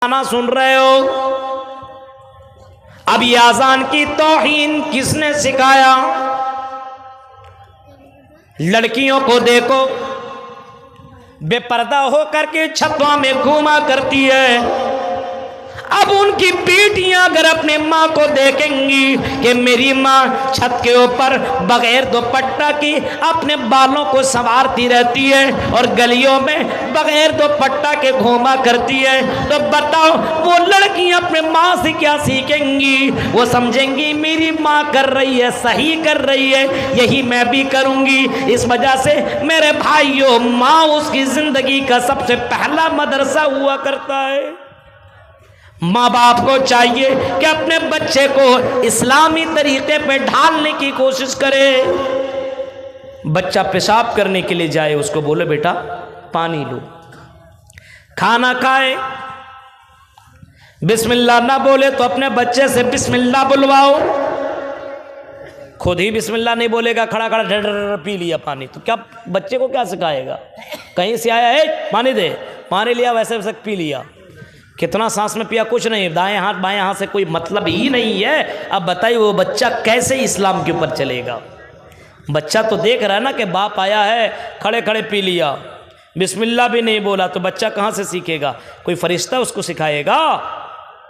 गाना सुन रहे हो। अब ये आजान की तौहीन किसने सिखाया? लड़कियों को देखो बेपर्दा होकर के छतों में घूमा करती है। अब उनकी बेटियां अगर अपने माँ को देखेंगी कि मेरी माँ छत के ऊपर बगैर दुपट्टा की अपने बालों को संवारती रहती है और गलियों में बगैर दुपट्टा के घूमा करती है, तो बताओ वो लड़कियां अपने माँ से क्या सीखेंगी? वो समझेंगी मेरी माँ कर रही है, सही कर रही है, यही मैं भी करूंगी। इस वजह से मेरे भाइयों, माँ उसकी जिंदगी का सबसे पहला मदरसा हुआ करता है। माँ बाप को चाहिए कि अपने बच्चे को इस्लामी तरीके पे ढालने की कोशिश करे। बच्चा पेशाब करने के लिए जाए, उसको बोले बेटा पानी लो। खाना खाए, बिस्मिल्लाह ना बोले तो अपने बच्चे से बिस्मिल्लाह बुलवाओ। खुद ही बिस्मिल्लाह नहीं बोलेगा, खड़ा खड़ा ढर पी लिया पानी, तो क्या बच्चे को क्या सिखाएगा? कहीं से आया है पानी दे, पानी लिया वैसे वैसे पी लिया। कितना सांस में पिया, कुछ नहीं, दाएं हाथ बाएं हाथ से कोई मतलब ही नहीं है। अब बताइए वो बच्चा कैसे इस्लाम के ऊपर चलेगा? बच्चा तो देख रहा है ना कि बाप आया है, खड़े खड़े पी लिया, बिस्मिल्लाह भी नहीं बोला, तो बच्चा कहाँ से सीखेगा? कोई फरिश्ता उसको सिखाएगा?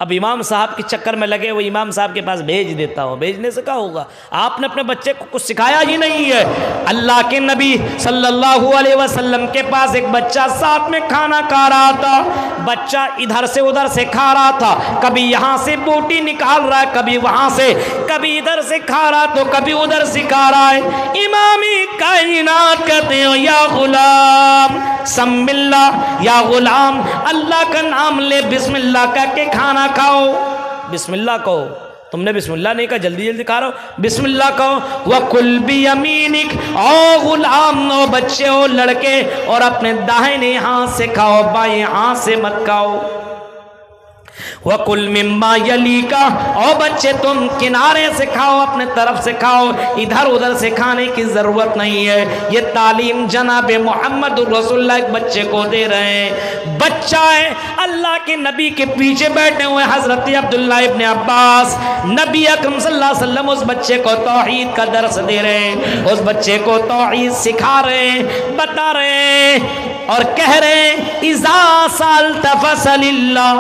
अब इमाम साहब के चक्कर में लगे, वो इमाम साहब के पास भेज देता हूँ, भेजने से क्या होगा? आपने अपने बच्चे को कुछ सिखाया ही नहीं है। अल्लाह के नबी सल्लल्लाहु अलैहि वसल्लम के पास एक बच्चा साथ में खाना खा रहा था। बच्चा इधर से उधर से खा रहा था, कभी यहाँ से बोटी निकाल रहा है, कभी वहाँ से, कभी इधर से खा रहा तो कभी उधर से खा रहा है। इमामी कायनात कहते हो या गुलाम सम्मिल्लाह, या गुलाम अल्लाह का नाम ले, बिस्मिल्लाह करके खाना खाओ। बिस्मिल्लाह कहो। तुमने बिस्मिल्लाह नहीं कहा, जल्दी जल्दी खा रहा हो, बिस्मिल्लाह कहो। वकुल भी यमीनिक, ओ गुलाम, ओ बच्चे, ओ लड़के, और अपने दाहिने हाथ से खाओ, बाएं हाथ से मत खाओ। वकुल मिम्मा यलीका, ओ बच्चे तुम किनारे से खाओ, अपने तरफ से खाओ, इधर उधर से खाने की जरूरत नहीं है। ये तालीम जनाब मोहम्मद रसूलुल्लाह एक बच्चे को दे रहे हैं। बच्चा है, अल्लाह के नबी के पीछे बैठे हुए हजरत अब्दुल्लाह इब्ने अब्बास, नबी अकरम सल्लल्लाहु अलैहि वसल्लम उस बच्चे को तौहीद का दर्स दे रहे हैं, उस बच्चे को तौहीद सिखा रहे हैं, बता रहे हैं और कह रहे हैं इज़ा सअल्ता फसलिल्लाह,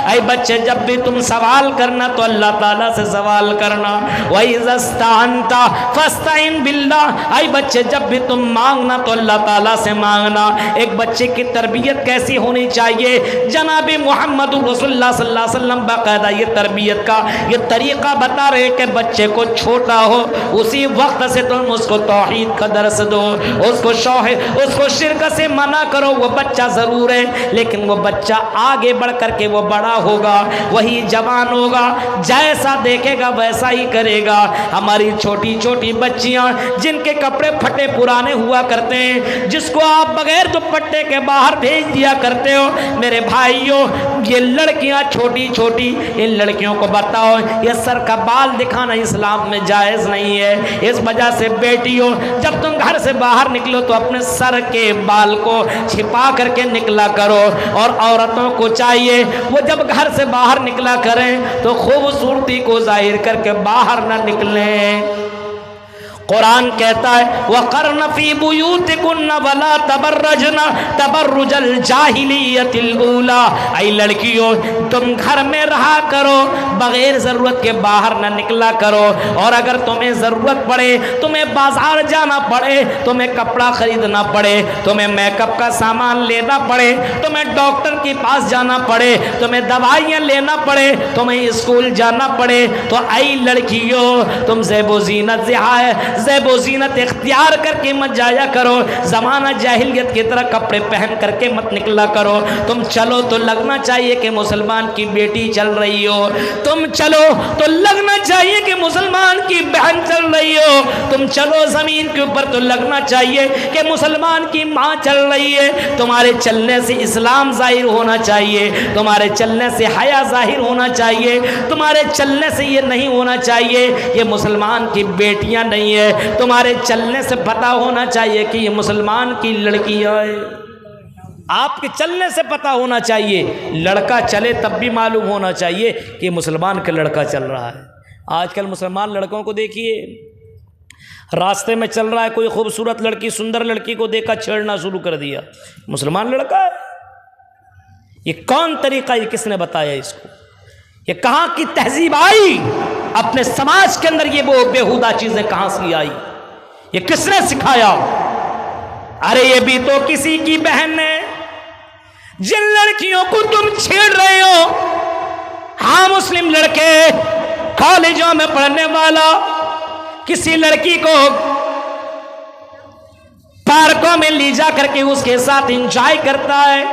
ऐ बच्चे जब भी तुम सवाल करना तो अल्लाह ताला से सवाल करना। व इज़ा इस्तअनता फस्तईन बिल्लाह, ऐ बच्चे जब भी तुम मांगना तो अल्लाह ताला से मांगना। एक बच्चे की तरबियत कैसी होनी चाहिए? जनाब मोहम्मद रसूलुल्लाह सल्लल्लाहु अलैहि वसल्लम बाकायदा ये तरबियत का ये तरीका बता रहे कि बच्चे को छोटा हो उसी वक्त से तुम उसको तौहीद का दर्स दो, उसको शिर्क से मना करो। वो बच्चा जरूर है, लेकिन वो बच्चा आगे बढ़ करके वो बड़ा होगा, वही जवान होगा, जैसा देखेगा वैसा ही करेगा। हमारी छोटी छोटी बच्चियां जिनके कपड़े फटे पुराने हुआ करते हैं, जिसको आप बगैर दुपट्टे के बाहर भेज दिया करते हो, मेरे भाइयों ये लड़कियां छोटी छोटी, इन लड़कियों को बताओ ये सर का बाल दिखाना इस्लाम में जायज़ नहीं है। इस वजह से बेटियों जब तुम घर से बाहर निकलो तो अपने सर के बाल को छिपा करके निकला करो, और औरतों को चाहिए वो जब घर से बाहर निकला करें तो खूबसूरती को जाहिर करके बाहर ना निकलें। कुरान कहता है वक़र्न फ़ी बुयूतिकुन्न वला तबर्रजना तबर्रुजल जाहिलियतिल ऊला, ऐ लड़कियों तुम घर में रहा करो, बगैर ज़रूरत के बाहर ना निकला करो। और अगर तुम्हें ज़रूरत पड़े, तुम्हें बाजार जाना पड़े, तुम्हें कपड़ा खरीदना पड़े, तुम्हें मेकअप का सामान लेना पड़े, तुम्हें डॉक्टर के पास जाना पड़े, तुम्हें दवाइयाँ लेना पड़े, तुम्हें स्कूल जाना पड़े, तो ऐ लड़कियों तुम ज़ेबो ज़ीनत ज़ेबो ज़ीनत इख्तियार करके मत जाया करो। ज़माना जाहिलियत की तरह कपड़े पहन करके मत निकला करो। तुम चलो तो लगना चाहिए कि मुसलमान की बेटी चल रही हो, तुम चलो तो लगना चाहिए कि मुसलमान की बहन चल रही हो, तुम चलो ज़मीन के ऊपर तो लगना चाहिए कि मुसलमान की माँ चल रही है। तुम्हारे चलने से इस्लाम ज़ाहिर होना चाहिए, तुम्हारे चलने से हया ज़ाहिर होना चाहिए, तुम्हारे चलने से ये नहीं होना चाहिए ये मुसलमान की बेटियाँ नहीं है, तुम्हारे चलने से पता होना चाहिए कि ये मुसलमान की लड़कियां है। आपके चलने से पता होना चाहिए, लड़का चले तब भी मालूम होना चाहिए कि मुसलमान का लड़का चल रहा है। आजकल मुसलमान लड़कों को देखिए, रास्ते में चल रहा है, कोई खूबसूरत लड़की, सुंदर लड़की को देखा छेड़ना शुरू कर दिया, मुसलमान लड़का है। ये कौन तरीका, ये किसने बताया इसको? ये कहाँ की तहजीब आई अपने समाज के अंदर? ये वो बेहुदा चीजें कहाँ से आई? ये किसने सिखाया? अरे ये भी तो किसी की बहन ने, जिन लड़कियों को तुम छेड़ रहे हो, हाँ मुस्लिम लड़के, कॉलेजों में पढ़ने वाला किसी लड़की को पार्कों में ले जा करके उसके साथ एंजॉय करता है,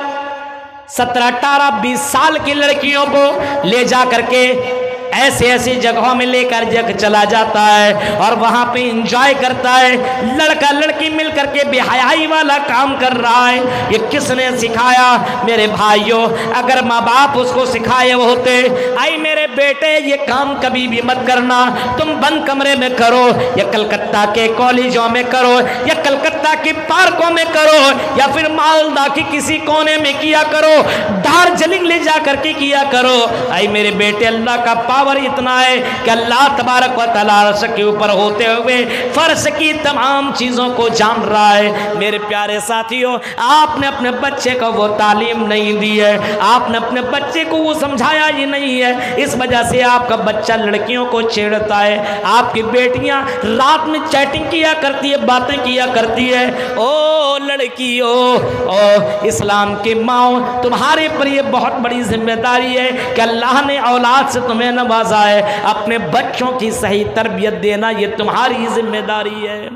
17, 18, 20 साल की लड़कियों को ले जा करके ऐसे ऐसी जगहों में लेकर चला जाता है और वहां पे एंजॉय करता है। लड़का लड़की मिलकर के बेहयाई वाला काम कर रहा है। ये किसने सिखाया? मेरे भाइयों, अगर माँ बाप उसको सिखाए होते, आई मेरे बेटे ये काम कभी भी मत करना, तुम बंद कमरे में करो, या कलकत्ता के कॉलेजों में करो, या कलकत्ता के पार्कों में करो, या फिर मालदा के किसी कोने में किया करो, दार्जिलिंग ले जा करके किया करो। आई मेरे बेटे, अल्लाह का पावर इतना है कि अल्लाह तबारक व तआला अर्श के ऊपर होते हुए फर्श की तमाम चीजों को जान रहा है। मेरे प्यारे साथियों, आपने अपने बच्चे को वो तालीम नहीं दी है, आपने अपने बच्चे को वो समझाया ही नहीं है। इस वजह से आपका बच्चा लड़कियों को छेड़ता है। आपकी बेटियां रात में चैटिंग किया करती है, बातें किया करती है। ओ लड़की, ओ इस्लाम की माओ, तुम्हारे पर ये बहुत बड़ी जिम्मेदारी है कि अल्लाह ने औलाद से तुम्हें नवाजा है, अपने बच्चों की सही तरबियत देना ये तुम्हारी जिम्मेदारी है।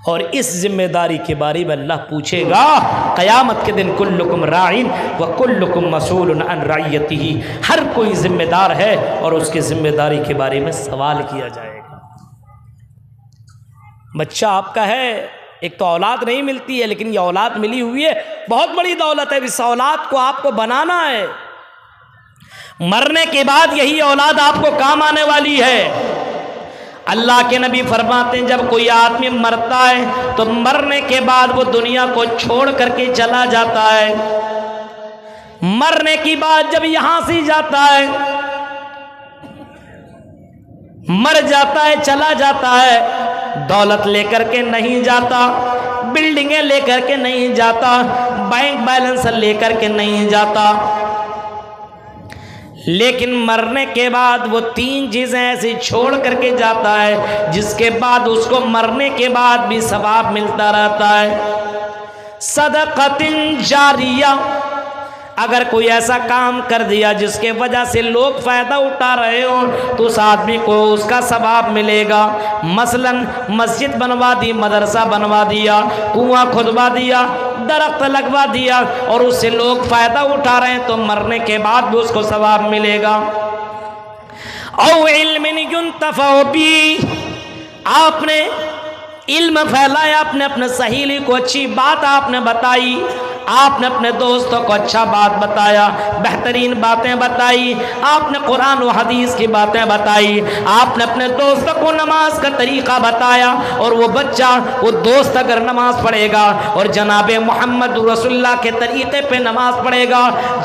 और इस जिम्मेदारी के बारे में अल्लाह पूछेगा क़यामत के दिन, कुल्लुकुम राइन व कुल्लुकुम मसूलुन अन रइयतिही, हर कोई जिम्मेदार है और उसकी जिम्मेदारी के बारे में सवाल किया जाएगा। बच्चा आपका है, एक तो औलाद नहीं मिलती है, लेकिन ये औलाद मिली हुई है, बहुत बड़ी दौलत है। इस औलाद को आपको बनाना है, मरने के बाद यही औलाद आपको काम आने वाली है। अल्लाह के नबी फरमाते हैं, जब कोई आदमी मरता है तो मरने के बाद वो दुनिया को छोड़ करके चला जाता है। मरने की बाद जब यहां से जाता है, मर जाता है, चला जाता है, दौलत लेकर के नहीं जाता, बिल्डिंगें लेकर के नहीं जाता, बैंक बैलेंस लेकर के नहीं जाता, लेकिन मरने के बाद वो 3 चीजें ऐसी छोड़ करके जाता है जिसके बाद उसको मरने के बाद भी सवाब मिलता रहता है। सदक़तिन जारिया, अगर कोई ऐसा काम कर दिया जिसके वजह से लोग फ़ायदा उठा रहे हो तो उस आदमी को उसका सवाब मिलेगा। मसलन मस्जिद बनवा दी, मदरसा बनवा दिया, कुआं खुदवा दिया, दरख्त लगवा दिया और उससे लोग फ़ायदा उठा रहे हैं तो मरने के बाद भी उसको सवाब मिलेगा। औ इल्मिन युंतफ़अ बी, आपने इल्म फैलाया, आपने अपने सहेली को अच्छी बात आपने बताई, आपने अपने दोस्तों को अच्छा बात बताया, बेहतरीन बातें बताई, आपने कुरान और हदीस की बातें बताई, आपने अपने दोस्तों को नमाज का तरीक़ा बताया और वो बच्चा, वो दोस्त अगर नमाज पढ़ेगा और जनाब मोहम्मद रसूलुल्लाह के तरीक़े पे नमाज पढ़ेगा,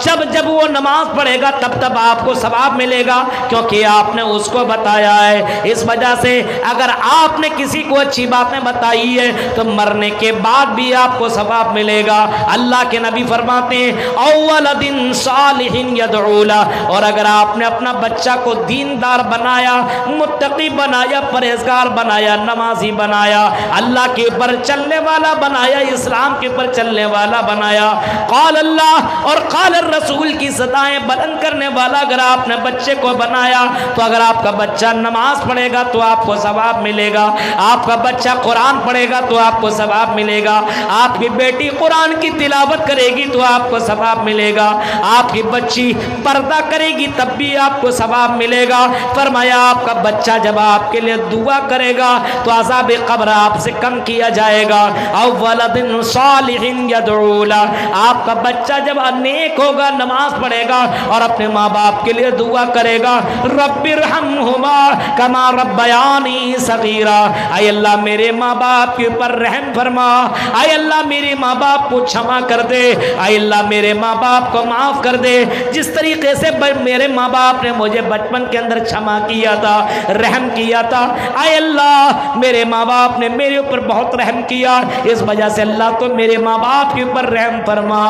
जब जब वो नमाज पढ़ेगा तब तब आपको सवाब मिलेगा, क्योंकि आपने उसको बताया है। इस वजह से अगर आपने किसी को अच्छी बातें बताई है तो मरने के बाद भी आपको सवाब मिलेगा। अल्लाह के नबी फरमाते हैं औवलदिन सालिहिन यदऊला, और अगर आपने अपना बच्चा को दीनदार बनाया, मुत्तकी बनाया, परहेजगार बनाया, नमाजी बनाया, अल्लाह के ऊपर चलने वाला बनाया, इस्लाम के ऊपर चलने वाला बनाया, क़ाल अल्लाह और क़ाल रसूल की सदाएं बुलंद करने वाला अगर आपने बच्चे को बनाया तो अगर आपका बच्चा नमाज पढ़ेगा तो आपको सवाब मिलेगा, आपका बच्चा कुरान पढ़ेगा तो आपको सवाब मिलेगा, आपकी बेटी कुरान की तिलावत करेगी तो आपको सवाब मिलेगा, आपकी बच्ची पर्दा करेगी तब भी आपको सवाब मिलेगा। फरमाया आपका बच्चा जब आपके लिए दुआ करेगा तो अज़ाब क़ब्र आपसे कम किया जाएगा। औवलदिन सालिहिन यदऊला, आपका बच्चा जब नेक होगा, नमाज पढ़ेगा और अपने माँ बाप के लिए दुआ करेगा, रब्बिरहम्हुमा कमा रब्बयानी सगीरा, आय अल्लाह मेरे माँ बाप के ऊपर रहम फरमा, आय अल्लाह मेरे माँ बाप को क्षमा कर दे। आए अल्लाह मेरे माँ बाप को माफ़ कर दे, जिस तरीके से मेरे माँ बाप ने मुझे बचपन के अंदर क्षमा किया था, रहम किया था। आए अल्लाह मेरे माँ बाप ने मेरे ऊपर बहुत रहम किया, इस वजह से अल्लाह तो मेरे माँ बाप के ऊपर रहम फरमा।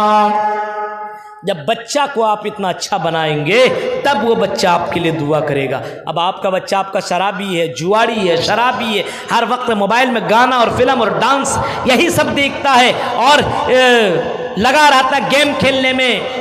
जब बच्चा को आप इतना अच्छा बनाएंगे तब वो बच्चा आपके लिए दुआ करेगा। अब आपका बच्चा आपका शराबी है, जुआड़ी है, शराबी है, हर वक्त मोबाइल में गाना और फिल्म और डांस यही सब देखता है और लगा रहता है गेम खेलने में,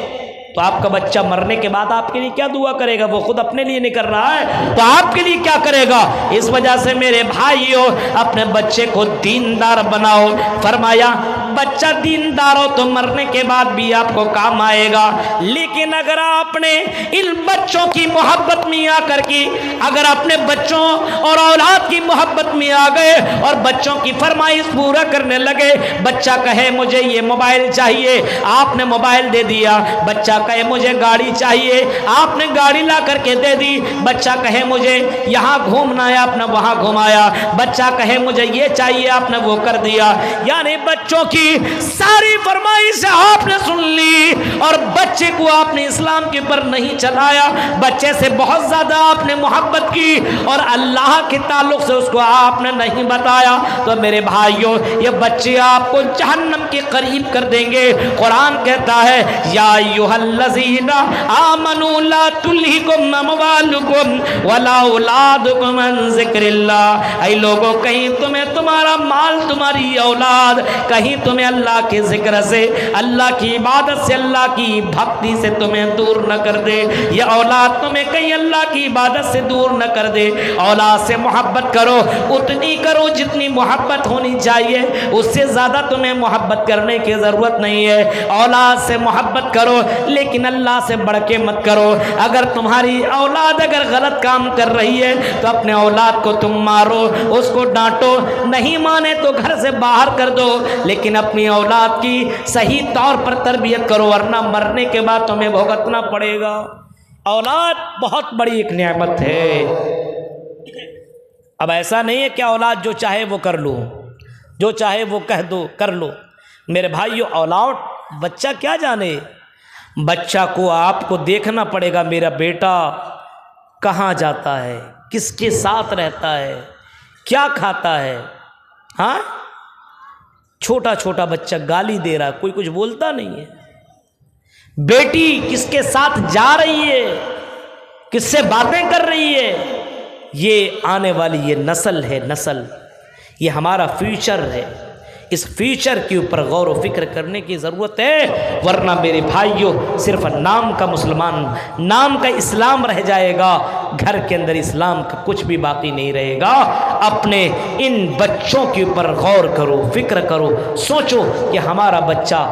तो आपका बच्चा मरने के बाद आपके लिए क्या दुआ करेगा? वो खुद अपने लिए नहीं कर रहा है तो आपके लिए क्या करेगा? इस वजह से मेरे भाइयों अपने बच्चे को दीनदार बनाओ। फरमाया बच्चा दीनदार हो तो मरने के बाद भी आपको काम आएगा। लेकिन अगर आपने इन बच्चों की मोहब्बत में आकर के अगर अपने बच्चों और औलाद की मोहब्बत में आ गए और बच्चों की फरमाइश पूरा करने लगे, बच्चा कहे मुझे ये मोबाइल चाहिए, आपने मोबाइल दे दिया। बच्चा कहे मुझे गाड़ी चाहिए, आपने गाड़ी ला करके दे दी। बच्चा कहे मुझे यहाँ घूमना है, आपने वहाँ घुमाया। बच्चा कहे मुझे ये चाहिए, आपने वो कर दिया। यानी बच्चों की सारी फरमाइश आपने सुन ली और बच्चे को आपने इस्लाम के ऊपर नहीं चलाया, बच्चे से बहुत ज्यादा आपने मोहब्बत की और अल्लाह के ताल्लुक से उसको आपने नहीं बताया, तो मेरे भाइयों ये बच्चे आपको जहन्नम के करीब कर देंगे। कुरान कहता है या अय्युहल्लज़ीना आमनू ला तुल्हिकुम अमवालुकुम वला औलादुकुम अन ज़िक्रिल्लाह। ऐ लोगों कहीं तुम्हें तुम्हारा माल, तुम्हारी औलाद कहीं तुम्हें अल्लाह के जिक्र से, अल्लाह की इबादत से, अल्लाह की भक्ति से तुम्हें दूर न कर दे। यह औलाद तुम्हें कहीं अल्लाह की इबादत से दूर न कर दे। औलाद से मोहब्बत करो, उतनी करो जितनी मोहब्बत होनी चाहिए, उससे ज़्यादा तुम्हें मोहब्बत करने की ज़रूरत नहीं है। औलाद से मोहब्बत करो लेकिन अल्लाह से बढ़ के मत करो। अगर तुम्हारी औलाद अगर गलत काम कर रही है तो अपने औलाद को तुम मारो, उसको डांटो, नहीं माने तो घर से बाहर कर दो, लेकिन अपनी औलाद की सही तौर पर तरबियत करो, वरना मरने के बाद तुम्हें भुगतना पड़ेगा। औलाद बहुत बड़ी एक नेमत है। अब ऐसा नहीं है कि औलाद जो चाहे वो कर लो, जो चाहे वो कह दो कर लो। मेरे भाइयों औलाद बच्चा क्या जाने, बच्चा को आपको देखना पड़ेगा मेरा बेटा कहाँ जाता है, किसके साथ रहता है, क्या खाता है। हाँ, छोटा छोटा बच्चा गाली दे रहा है, कोई कुछ बोलता नहीं है। बेटी किसके साथ जा रही है, किससे बातें कर रही है, ये आने वाली ये नस्ल है, नस्ल ये हमारा फ्यूचर है। इस फ्यूचर के ऊपर गौर व फिक्र करने की ज़रूरत है, वरना मेरे भाइयों सिर्फ नाम का मुसलमान, नाम का इस्लाम रह जाएगा, घर के अंदर इस्लाम का कुछ भी बाकी नहीं रहेगा। अपने इन बच्चों के ऊपर गौर करो, फिक्र करो, सोचो कि हमारा बच्चा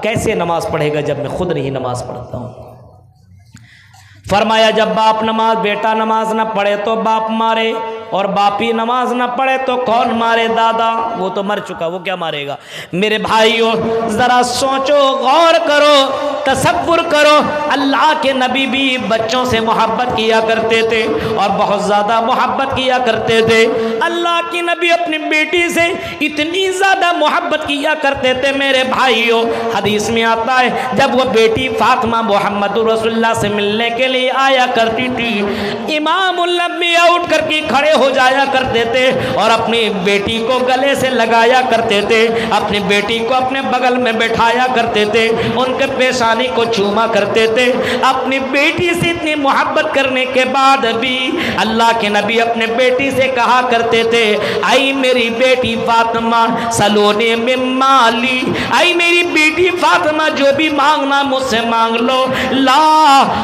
कैसे नमाज पढ़ेगा जब मैं खुद नहीं नमाज पढ़ता हूँ। फरमाया जब बाप नमाज, बेटा नमाज ना पढ़े तो बाप मारे, और बाप ही नमाज ना पढ़े तो कौन मारे? दादा, वो तो मर चुका, वो क्या मारेगा? मेरे भाइयों ज़रा सोचो, गौर करो, तसव्वुर करो। अल्लाह के नबी भी बच्चों से मोहब्बत किया करते थे और बहुत ज़्यादा मोहब्बत किया करते थे। अल्लाह की नबी अपनी बेटी से इतनी ज़्यादा मोहब्बत किया करते थे मेरे भाइयों, हदीस में आता है जब वो बेटी फातिमा मुहम्मदुर रसूलुल्लाह से मिलने के लिए आया करती थी, इमामुल अंबिया उठ करके खड़े हो जाया करते थे और अपनी बेटी को गले से लगाया करते थे, अपनी बेटी को अपने बगल में बैठाया करते थे, उनके पेशानी को चूमा करते थे। अपनी बेटी से इतनी मोहब्बत करने के बाद भी अल्लाह के नबी अपने बेटी से कहा करते थे, आई मेरी बेटी फातिमा सलोने में माली, आई मेरी बेटी फातिमा जो भी मांगना मुझसे मांग लो, ला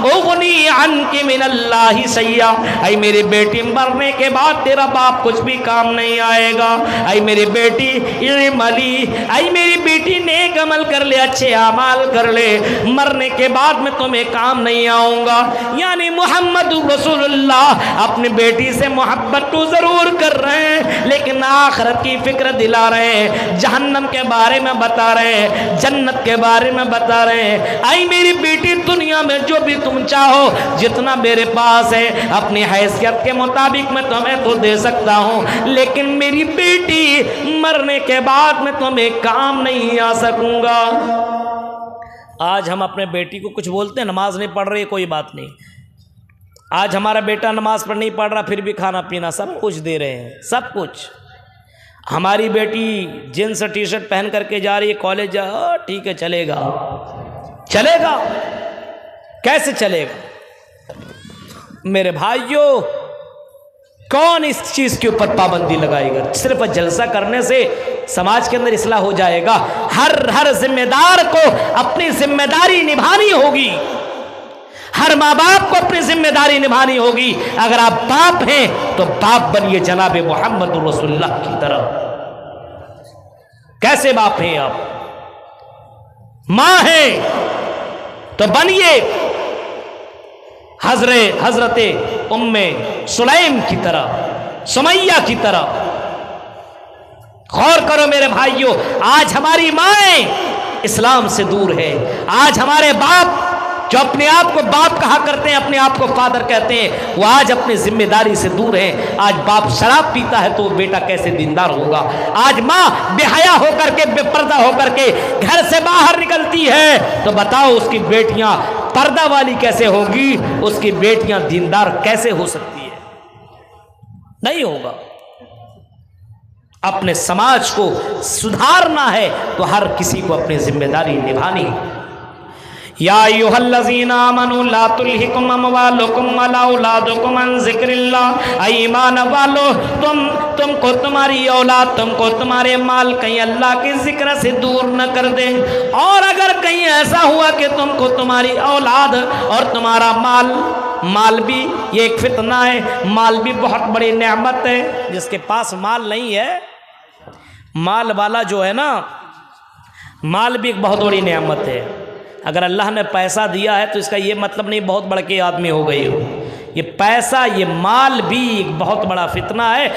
उगनी अन्की मिनल्लाहि सैया, आई मेरी बेटी मरने के बाद तेरा बाप कुछ भी काम नहीं आएगा। आई मेरी बेटी इल्म अली, आई मेरी बेटी नेक अमल कर ले, अच्छे अमाल कर ले, मरने के बाद में तुम्हें काम नहीं आऊंगा। यानी मोहम्मद रसूलुल्लाह अपनी बेटी से मोहब्बत तो जरूर कर रहे हैं, लेकिन आखिरत की फिक्र दिला रहे हैं, जहन्नम के बारे में बता रहे हैं, जन्नत के बारे में बता रहे हैं। आई मेरी बेटी दुनिया में जो भी तुम चाहो, जितना मेरे पास है अपनी हैसियत के मुताबिक मैं तुम्हें तो दे सकता हूँ, लेकिन मेरी बेटी मरने के बाद मैं तुम्हें काम नहीं आ सकूंगा। आज हम अपने बेटी को कुछ बोलते हैं, नमाज नहीं पढ़ रही, कोई बात नहीं। आज हमारा बेटा नमाज पढ़ नहीं पढ़ रहा, फिर भी खाना पीना सब कुछ दे रहे हैं, सब कुछ। हमारी बेटी जींस टी शर्ट पहन करके जा रही है कॉलेज, जा ठीक है चलेगा, चलेगा, कैसे चलेगा? मेरे भाइयों, कौन इस चीज के ऊपर पाबंदी लगाएगा? सिर्फ जलसा करने से समाज के अंदर इस्लाह हो जाएगा? हर जिम्मेदार को अपनी जिम्मेदारी निभानी होगी, हर माँ बाप को अपनी जिम्मेदारी निभानी होगी। अगर आप बाप हैं तो बाप बनिए जनाब मोहम्मद रसूलुल्लाह की तरह। कैसे बाप हैं आप? माँ हैं तो बनिए हजरते उम्मे सुलैम की तरह, सुमैया की तरह। गौर करो मेरे भाइयों, आज हमारी माएं इस्लाम से दूर है। आज हमारे बाप जो अपने आप को बाप कहा करते हैं, अपने आप को फादर कहते हैं, वो आज अपनी जिम्मेदारी से दूर है। आज बाप शराब पीता है तो वो बेटा कैसे दीनदार होगा? आज माँ बेहया होकर के, बेपर्दा होकर के घर से बाहर निकलती है तो बताओ उसकी बेटियां पर्दा वाली कैसे होगी? उसकी बेटियां दीनदार कैसे हो सकती है? नहीं होगा। अपने समाज को सुधारना है तो हर किसी को अपनी जिम्मेदारी निभानी है। या अय्युहल्लज़ीना आमनू ला तुल्हिकुम अमवालुकुम वला औलादुकुम अन ज़िक्रिल्लाह। ईमान वालो, तुमको तुम्हारी औलाद, तुमको तुम्हारे माल कहीं अल्लाह के जिक्र से दूर न कर दे। और अगर कहीं ऐसा हुआ कि तुमको तुम्हारी औलाद और तुम्हारा माल भी ये एक फितना है, माल भी बहुत बड़ी नेमत है। जिसके पास माल नहीं है, माल वाला जो है ना, माल भी एक बहुत बड़ी नेमत है। अगर अल्लाह ने पैसा दिया है तो इसका ये मतलब नहीं बहुत बड़े आदमी हो गई हो। ये पैसा, ये माल भी एक बहुत बड़ा फितना है।